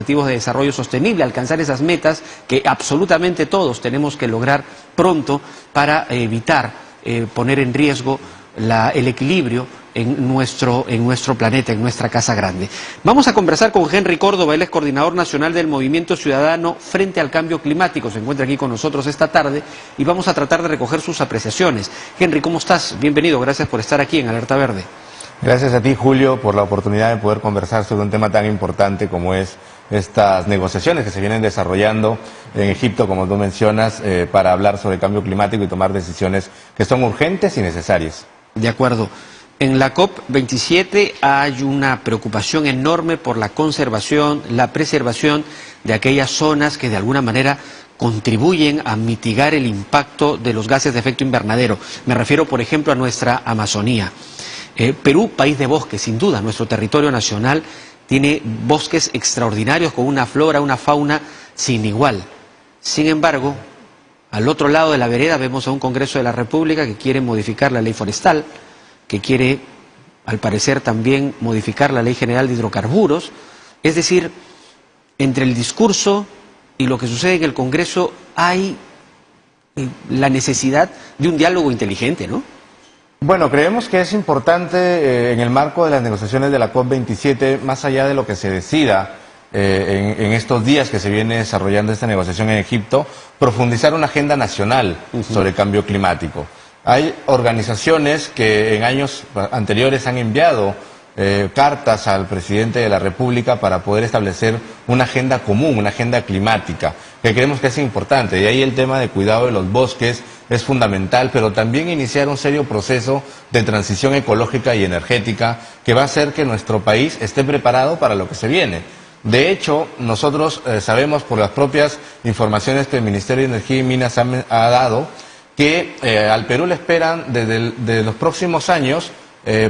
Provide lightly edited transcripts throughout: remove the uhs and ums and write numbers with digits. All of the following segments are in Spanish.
Objetivos de desarrollo sostenible, alcanzar esas metas que absolutamente todos tenemos que lograr pronto para evitar poner en riesgo el equilibrio en nuestro planeta, en nuestra casa grande. Vamos a conversar con Henry Córdoba, él es coordinador nacional del Movimiento Ciudadano Frente al Cambio Climático, se encuentra aquí con nosotros esta tarde y vamos a tratar de recoger sus apreciaciones. Henry, ¿cómo estás? Bienvenido, gracias por estar aquí en Alerta Verde. Gracias a ti, Julio, por la oportunidad de poder conversar sobre un tema tan importante como es estas negociaciones que se vienen desarrollando en Egipto, como tú mencionas, para hablar sobre el cambio climático y tomar decisiones que son urgentes y necesarias. De acuerdo. En la COP27 hay una preocupación enorme por la conservación, la preservación de aquellas zonas que de alguna manera contribuyen a mitigar el impacto de los gases de efecto invernadero. Me refiero, por ejemplo, a nuestra Amazonía. Perú, país de bosques, sin duda, nuestro territorio nacional tiene bosques extraordinarios con una flora, una fauna sin igual. Sin embargo, al otro lado de la vereda vemos a un Congreso de la República que quiere modificar la ley forestal, que quiere, al parecer, también modificar la Ley General de Hidrocarburos. Es decir, entre el discurso y lo que sucede en el Congreso hay la necesidad de un diálogo inteligente, ¿no? Bueno, creemos que es importante en el marco de las negociaciones de la COP27, más allá de lo que se decida en estos días que se viene desarrollando esta negociación en Egipto, profundizar una agenda nacional sobre el cambio climático. Hay organizaciones que en años anteriores han enviado cartas al presidente de la República para poder establecer una agenda común, una agenda climática, que creemos que es importante. Y ahí el tema de cuidado de los bosques es fundamental, pero también iniciar un serio proceso de transición ecológica y energética que va a hacer que nuestro país esté preparado para lo que se viene. De hecho, nosotros sabemos por las propias informaciones que el Ministerio de Energía y Minas ha dado, que al Perú le esperan desde los próximos años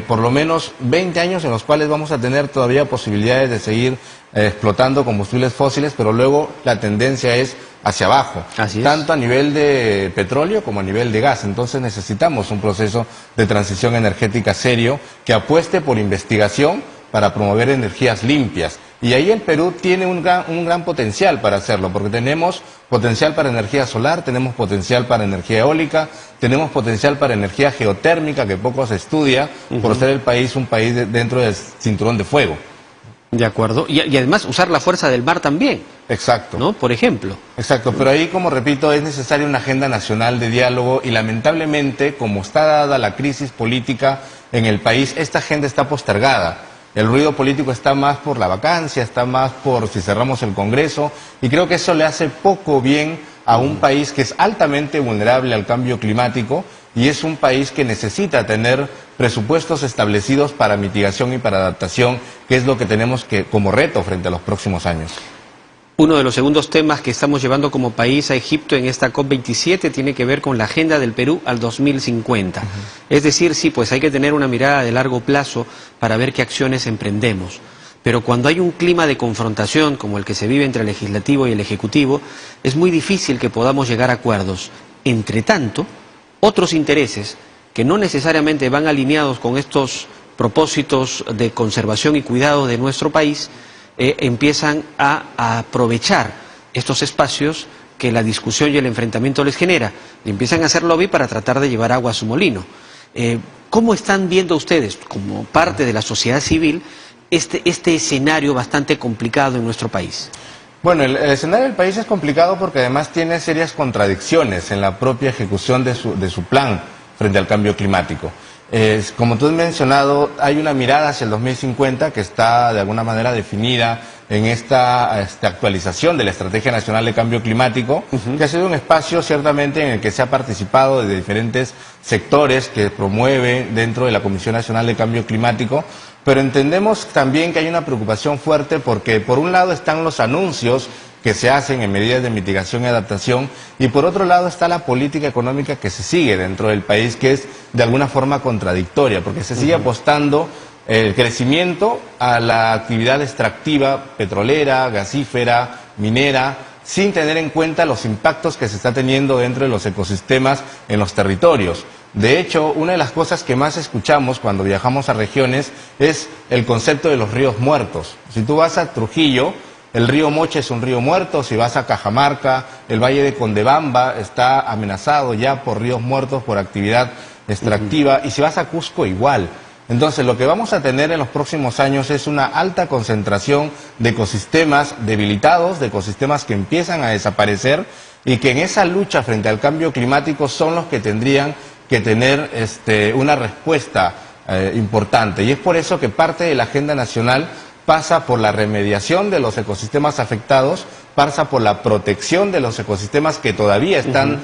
por lo menos 20 años en los cuales vamos a tener todavía posibilidades de seguir explotando combustibles fósiles, pero luego la tendencia es hacia abajo, tanto a nivel de petróleo como a nivel de gas. Entonces necesitamos un proceso de transición energética serio que apueste por investigación para promover energías limpias. Y ahí el Perú tiene un gran potencial para hacerlo, porque tenemos potencial para energía solar, tenemos potencial para energía eólica, tenemos potencial para energía geotérmica, que poco se estudia, por ser el país un país dentro del cinturón de fuego. De acuerdo. Y además usar la fuerza del mar también. Exacto. ¿No? Por ejemplo. Exacto, pero ahí, como repito, es necesaria una agenda nacional de diálogo y lamentablemente, como está dada la crisis política en el país, esta agenda está postergada. El ruido político está más por la vacancia, está más por si cerramos el Congreso, y creo que eso le hace poco bien a un país que es altamente vulnerable al cambio climático y es un país que necesita tener presupuestos establecidos para mitigación y para adaptación, que es lo que tenemos como reto frente a los próximos años. Uno de los segundos temas que estamos llevando como país a Egipto en esta COP27 tiene que ver con la agenda del Perú al 2050. Es decir, sí, pues hay que tener una mirada de largo plazo para ver qué acciones emprendemos. Pero cuando hay un clima de confrontación como el que se vive entre el Legislativo y el Ejecutivo, es muy difícil que podamos llegar a acuerdos. Entre tanto, otros intereses que no necesariamente van alineados con estos propósitos de conservación y cuidado de nuestro país, empiezan a aprovechar estos espacios que la discusión y el enfrentamiento les genera, y empiezan a hacer lobby para tratar de llevar agua a su molino. ¿Cómo están viendo ustedes, como parte de la sociedad civil, este escenario bastante complicado en nuestro país? Bueno, el escenario del país es complicado porque además tiene serias contradicciones en la propia ejecución de su plan frente al cambio climático. Como tú has mencionado, hay una mirada hacia el 2050 que está de alguna manera definida en esta actualización de la Estrategia Nacional de Cambio Climático, que ha sido un espacio ciertamente en el que se ha participado de diferentes sectores que promueve dentro de la Comisión Nacional de Cambio Climático, pero entendemos también que hay una preocupación fuerte porque por un lado están los anuncios que se hacen en medidas de mitigación y adaptación, y por otro lado está la política económica que se sigue dentro del país, que es de alguna forma contradictoria, porque se sigue apostando el crecimiento a la actividad extractiva petrolera, gasífera, minera, sin tener en cuenta los impactos que se está teniendo dentro de los ecosistemas en los territorios. De hecho, una de las cosas que más escuchamos cuando viajamos a regiones es el concepto de los ríos muertos. Si tú vas a Trujillo, El río Moche es un río muerto. Si vas a Cajamarca, el valle de Condebamba está amenazado ya por ríos muertos, por actividad extractiva. Y si vas a Cusco, igual. Entonces, lo que vamos a tener en los próximos años es una alta concentración de ecosistemas debilitados, de ecosistemas que empiezan a desaparecer y que en esa lucha frente al cambio climático son los que tendrían que tener una respuesta importante. Y es por eso que parte de la agenda nacional pasa por la remediación de los ecosistemas afectados, pasa por la protección de los ecosistemas que todavía están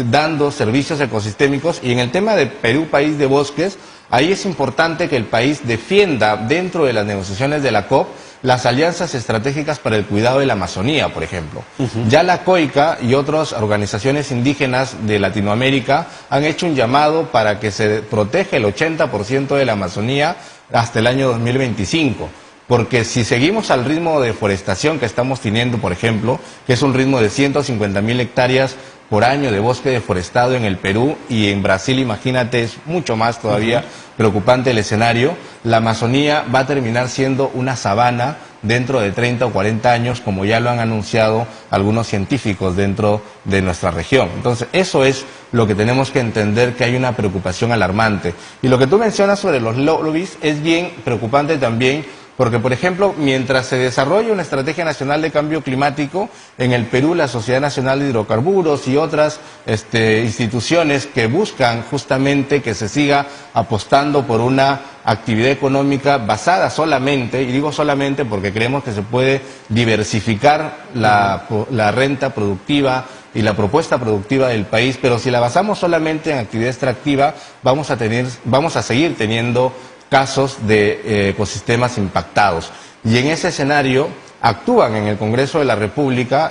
dando servicios ecosistémicos. Y en el tema de Perú, país de bosques, ahí es importante que el país defienda dentro de las negociaciones de la COP las alianzas estratégicas para el cuidado de la Amazonía, por ejemplo. Ya la COICA y otras organizaciones indígenas de Latinoamérica han hecho un llamado para que se proteja el 80% de la Amazonía hasta el año 2025. Porque si seguimos al ritmo de deforestación que estamos teniendo, por ejemplo, que es un ritmo de 150.000 hectáreas por año de bosque deforestado en el Perú, y en Brasil, imagínate, es mucho más todavía preocupante el escenario, la Amazonía va a terminar siendo una sabana dentro de 30 o 40 años, como ya lo han anunciado algunos científicos dentro de nuestra región. Entonces, eso es lo que tenemos que entender, que hay una preocupación alarmante. Y lo que tú mencionas sobre los lobbies es bien preocupante también, porque, por ejemplo, mientras se desarrolla una estrategia nacional de cambio climático, en el Perú la Sociedad Nacional de Hidrocarburos y otras instituciones que buscan justamente que se siga apostando por una actividad económica basada solamente, y digo solamente porque creemos que se puede diversificar la renta productiva y la propuesta productiva del país, pero si la basamos solamente en actividad extractiva, vamos a seguir teniendo casos de ecosistemas impactados. Y en ese escenario actúan en el Congreso de la República.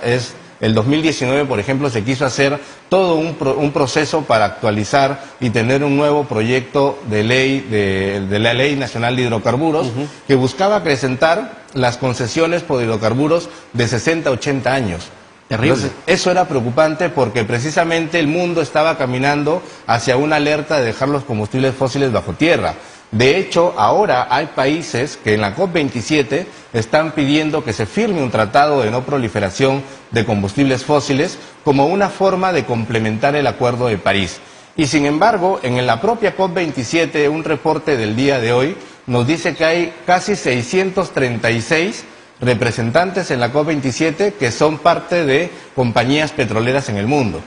El 2019, por ejemplo, se quiso hacer todo un proceso para actualizar y tener un nuevo proyecto de ley, de la Ley Nacional de Hidrocarburos, que buscaba acrecentar las concesiones por hidrocarburos de 60 a 80 años. Terrible. Entonces, eso era preocupante porque precisamente el mundo estaba caminando hacia una alerta de dejar los combustibles fósiles bajo tierra. De hecho, ahora hay países que en la COP27 están pidiendo que se firme un tratado de no proliferación de combustibles fósiles como una forma de complementar el Acuerdo de París. Y sin embargo, en la propia COP27, un reporte del día de hoy nos dice que hay casi 636 representantes en la COP27 que son parte de compañías petroleras en el mundo.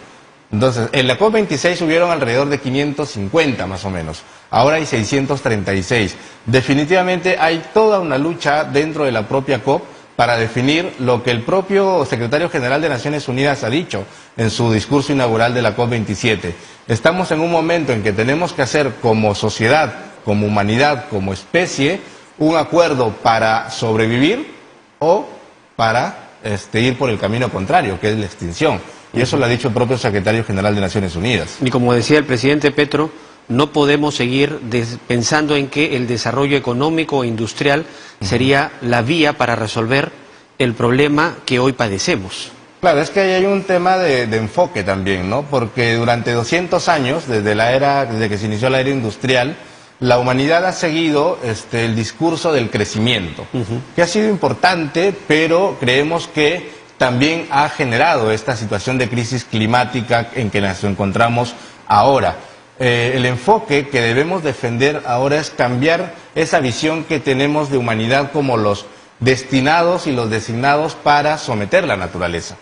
Entonces, en la COP26 hubieron alrededor de 550 más o menos. Ahora hay 636. Definitivamente hay toda una lucha dentro de la propia COP para definir lo que el propio secretario general de Naciones Unidas ha dicho en su discurso inaugural de la COP27. Estamos en un momento en que tenemos que hacer como sociedad, como humanidad, como especie, un acuerdo para sobrevivir o para ir por el camino contrario, que es la extinción. Y eso lo ha dicho el propio secretario general de Naciones Unidas. Y como decía el presidente Petro, no podemos seguir pensando en que el desarrollo económico e industrial sería la vía para resolver el problema que hoy padecemos. Claro, es que ahí hay un tema de enfoque también, ¿no? Porque durante 200 años, desde que se inició la era industrial, la humanidad ha seguido el discurso del crecimiento, que ha sido importante, pero creemos que también ha generado esta situación de crisis climática en que nos encontramos ahora. El enfoque que debemos defender ahora es cambiar esa visión que tenemos de humanidad como los destinados y los designados para someter la naturaleza.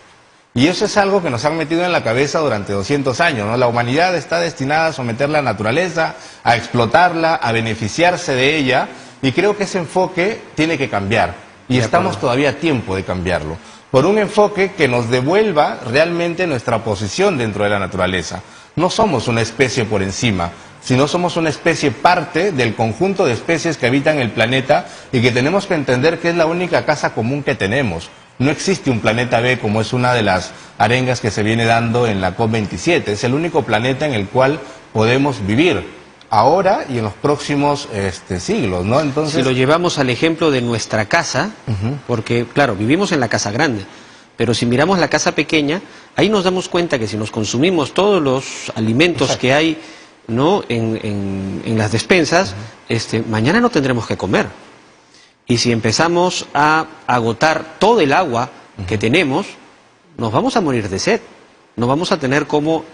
Y eso es algo que nos han metido en la cabeza durante 200 años, ¿no? La humanidad está destinada a someter la naturaleza, a explotarla, a beneficiarse de ella, y creo que ese enfoque tiene que cambiar. Y estamos todavía a tiempo de cambiarlo, por un enfoque que nos devuelva realmente nuestra posición dentro de la naturaleza. No somos una especie por encima, sino somos una especie parte del conjunto de especies que habitan el planeta y que tenemos que entender que es la única casa común que tenemos. No existe un planeta B, como es una de las arengas que se viene dando en la COP27. Es el único planeta en el cual podemos vivir ahora y en los próximos siglos, ¿no? Entonces, si lo llevamos al ejemplo de nuestra casa, porque claro, vivimos en la casa grande, pero si miramos la casa pequeña, ahí nos damos cuenta que si nos consumimos todos los alimentos que hay, ¿no?, en las despensas, mañana no tendremos que comer. Y si empezamos a agotar todo el agua que tenemos, nos vamos a morir de sed. No vamos a tener cómo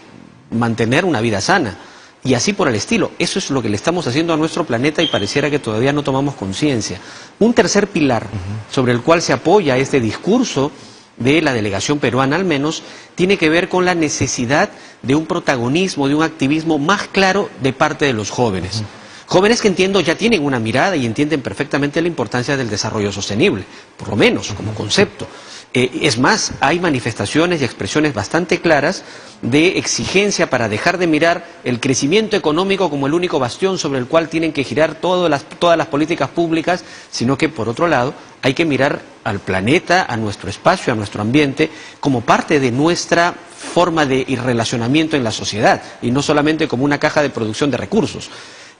mantener una vida sana. Y así por el estilo. Eso es lo que le estamos haciendo a nuestro planeta y pareciera que todavía no tomamos conciencia. Un tercer pilar sobre el cual se apoya este discurso de la delegación peruana al menos, tiene que ver con la necesidad de un protagonismo, de un activismo más claro de parte de los jóvenes. Jóvenes que entiendo ya tienen una mirada y entienden perfectamente la importancia del desarrollo sostenible, por lo menos como concepto. Es más, hay manifestaciones y expresiones bastante claras de exigencia para dejar de mirar el crecimiento económico como el único bastión sobre el cual tienen que girar todas las políticas públicas, sino que por otro lado hay que mirar al planeta, a nuestro espacio, a nuestro ambiente, como parte de nuestra forma de relacionamiento en la sociedad y no solamente como una caja de producción de recursos.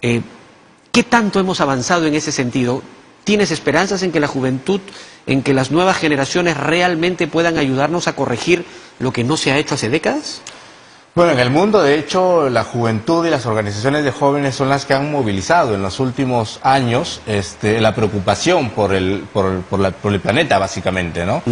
¿Qué tanto hemos avanzado en ese sentido? ¿Tienes esperanzas en que la juventud, en que las nuevas generaciones realmente puedan ayudarnos a corregir lo que no se ha hecho hace décadas? Bueno, en el mundo, de hecho, la juventud y las organizaciones de jóvenes son las que han movilizado en los últimos años la preocupación por el planeta, básicamente, ¿no?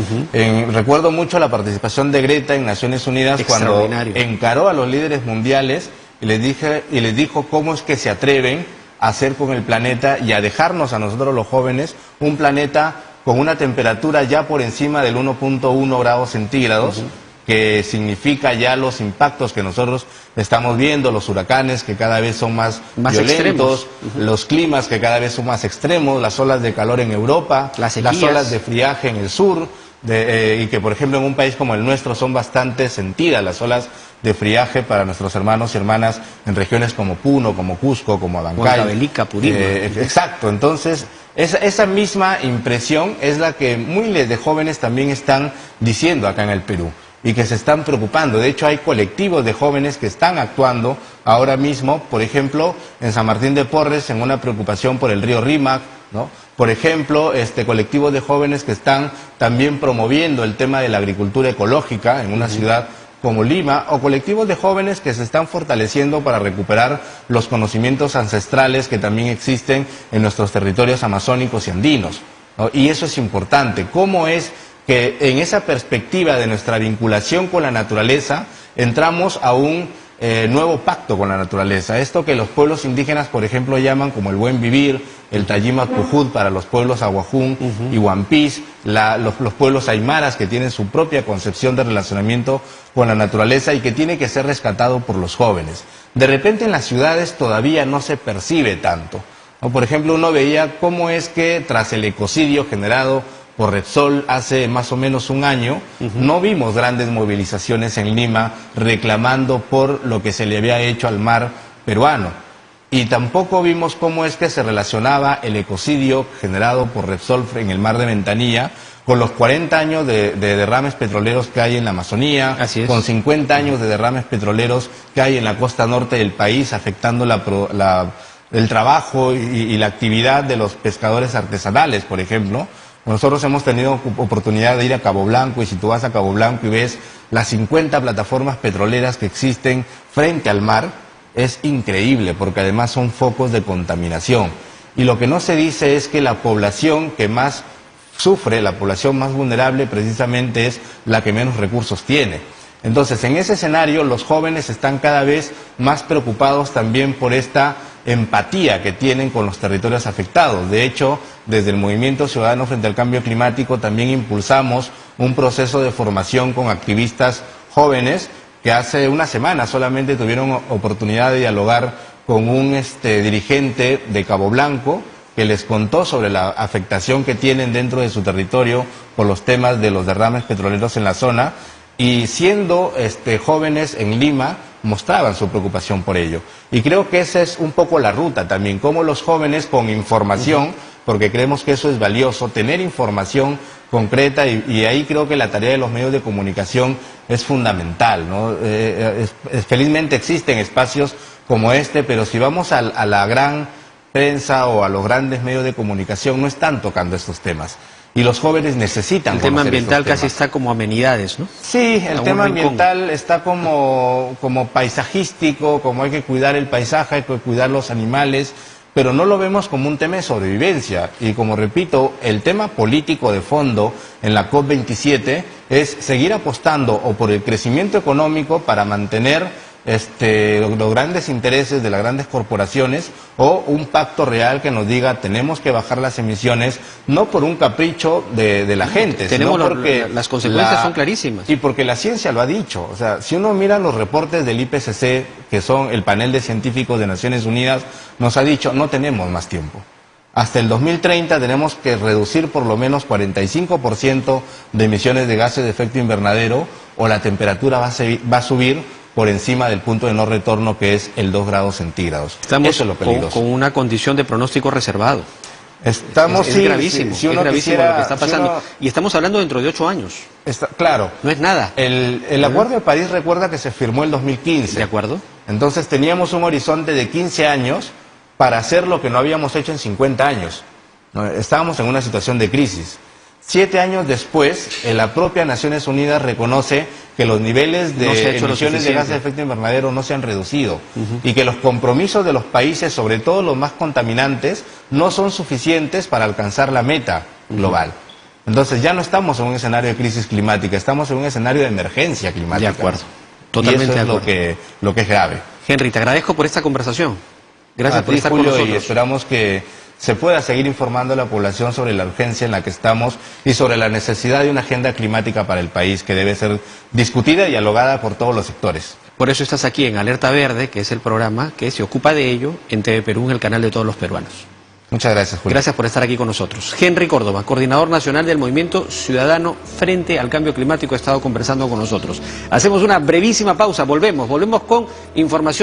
Recuerdo mucho la participación de Greta en Naciones Unidas cuando encaró a los líderes mundiales y les dijo cómo es que se atreven a hacer con el planeta y a dejarnos a nosotros los jóvenes un planeta con una temperatura ya por encima del 1.1 grados centígrados, que significa ya los impactos que nosotros estamos viendo, los huracanes que cada vez son más violentos, los climas que cada vez son más extremos, las olas de calor en Europa, las olas de friaje en el sur, y que por ejemplo en un país como el nuestro son bastante sentidas las olas de friaje para nuestros hermanos y hermanas en regiones como Puno, como Cusco, como Abancay. Huancavelica, Purímac. Exacto, entonces esa misma impresión es la que miles de jóvenes también están diciendo acá en el Perú y que se están preocupando. De hecho, hay colectivos de jóvenes que están actuando ahora mismo, por ejemplo, en San Martín de Porres, en una preocupación por el río Rímac, ¿no? Por ejemplo, colectivos de jóvenes que están también promoviendo el tema de la agricultura ecológica en una ciudad como Lima, o colectivos de jóvenes que se están fortaleciendo para recuperar los conocimientos ancestrales que también existen en nuestros territorios amazónicos y andinos, ¿no? Y eso es importante. ¿Cómo es que en esa perspectiva de nuestra vinculación con la naturaleza entramos a un nuevo pacto con la naturaleza? Esto que los pueblos indígenas, por ejemplo, llaman como el buen vivir, el Tayima Pujut para los pueblos Aguajún y Huampís, los pueblos aymaras que tienen su propia concepción de relacionamiento con la naturaleza y que tiene que ser rescatado por los jóvenes. De repente en las ciudades todavía no se percibe tanto, ¿no? Por ejemplo, uno veía cómo es que tras el ecocidio generado por Repsol hace más o menos un año, no vimos grandes movilizaciones en Lima reclamando por lo que se le había hecho al mar peruano. Y tampoco vimos cómo es que se relacionaba el ecocidio generado por Repsol en el mar de Ventanilla con los 40 años de derrames petroleros que hay en la Amazonía, con 50 años de derrames petroleros que hay en la costa norte del país, afectando el trabajo y la actividad de los pescadores artesanales, por ejemplo. Nosotros hemos tenido oportunidad de ir a Cabo Blanco, y si tú vas a Cabo Blanco y ves las 50 plataformas petroleras que existen frente al mar, es increíble, porque además son focos de contaminación. Y lo que no se dice es que la población que más sufre, la población más vulnerable, precisamente es la que menos recursos tiene. Entonces, en ese escenario, los jóvenes están cada vez más preocupados también por esta empatía que tienen con los territorios afectados. De hecho, desde el Movimiento Ciudadano frente al Cambio Climático también impulsamos un proceso de formación con activistas jóvenes que hace una semana solamente tuvieron oportunidad de dialogar con un dirigente de Cabo Blanco que les contó sobre la afectación que tienen dentro de su territorio por los temas de los derrames petroleros en la zona, y siendo jóvenes en Lima mostraban su preocupación por ello. Y creo que esa es un poco la ruta también, cómo los jóvenes con información, porque creemos que eso es valioso, tener información concreta, y ahí creo que la tarea de los medios de comunicación es fundamental, ¿no? Felizmente existen espacios como este, pero si vamos a la gran prensa o a los grandes medios de comunicación, no están tocando estos temas. Y los jóvenes necesitan conocer. El tema ambiental casi está como amenidades, ¿no? Sí, el tema ambiental está como paisajístico, como hay que cuidar el paisaje, hay que cuidar los animales, pero no lo vemos como un tema de sobrevivencia. Y como repito, el tema político de fondo en la COP27 es seguir apostando o por el crecimiento económico para mantener los grandes intereses de las grandes corporaciones, o un pacto real que nos diga tenemos que bajar las emisiones, no por un capricho de la gente, sino porque las consecuencias son clarísimas. Y porque la ciencia lo ha dicho. O sea, si uno mira los reportes del IPCC, que son el panel de científicos de Naciones Unidas, nos ha dicho no tenemos más tiempo. Hasta el 2030 tenemos que reducir por lo menos 45% de emisiones de gases de efecto invernadero, o la temperatura va a subir por encima del punto de no retorno, que es el 2 grados centígrados. Estamos Eso es lo peligroso. con una condición de pronóstico reservado. Es gravísimo, si uno es gravísimo quisiera, lo que está pasando. Y estamos hablando dentro de 8 años. Claro. No es nada. El Acuerdo de París, recuerda que se firmó en 2015. ¿De acuerdo? Entonces teníamos un horizonte de 15 años para hacer lo que no habíamos hecho en 50 años. Estábamos en una situación de crisis. 7 años después, la propia Naciones Unidas reconoce que los niveles de emisiones de gases de efecto invernadero no se han reducido, y que los compromisos de los países, sobre todo los más contaminantes, no son suficientes para alcanzar la meta global. Entonces ya no estamos en un escenario de crisis climática, estamos en un escenario de emergencia climática. De acuerdo. Totalmente y eso es de acuerdo. Lo que es grave. Henry, te agradezco por esta conversación. Gracias por estar con nosotros. Y esperamos que se pueda seguir informando a la población sobre la urgencia en la que estamos y sobre la necesidad de una agenda climática para el país que debe ser discutida y dialogada por todos los sectores. Por eso estás aquí en Alerta Verde, que es el programa que se ocupa de ello en TV Perú, en el canal de todos los peruanos. Muchas gracias, Julio. Gracias por estar aquí con nosotros. Henry Córdoba, coordinador nacional del Movimiento Ciudadano Frente al Cambio Climático, ha estado conversando con nosotros. Hacemos una brevísima pausa, volvemos con información